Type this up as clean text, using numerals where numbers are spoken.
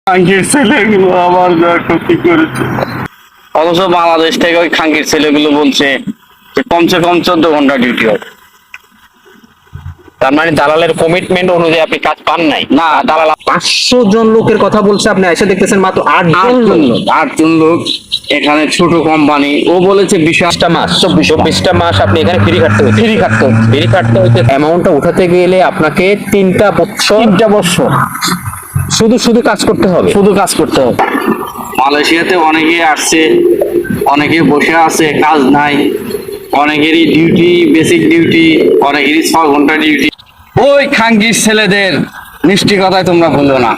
খাঙ্কির ছেলেগুলো আমার যা ক্ষতি করেছে। অথচ বাংলাদেশ থেকে ওই খাঙ্কির ছেলেগুলো বলছে যে কমসে কম 14 ঘন্টা ডিউটি হবে। তার মানে দালালের কমিটমেন্ট অনুযায়ী আপনি কাজ পান নাই। না, দালাল 500 জন লোকের কথা বলছে, আপনি এসে দেখতেছেন মাত্র 8 জন লোক। 8 জন লোক এখানে ছোট কোম্পানি। ও বলেছে 20টা মাস 24টা মাস আপনি এখানে ফ্রি খাটতে হচ্ছে। ফ্রি খাটতে হচ্ছে। অ্যামাউন্টটা উঠাতে গেলে আপনাকে 3টা বছর শুধু কাজ করতে হবে। মালয়েশিয়াতে অনেকে আসছে, অনেকে বসে আছে, কাজ নাই, অনেকেরই ডিউটি বেসিক ডিউটি, অনেকেরই 6 ঘন্টা ডিউটি। ওই খাঙ্কির ছেলেদের মিষ্টি কথায় তোমরা বললো না।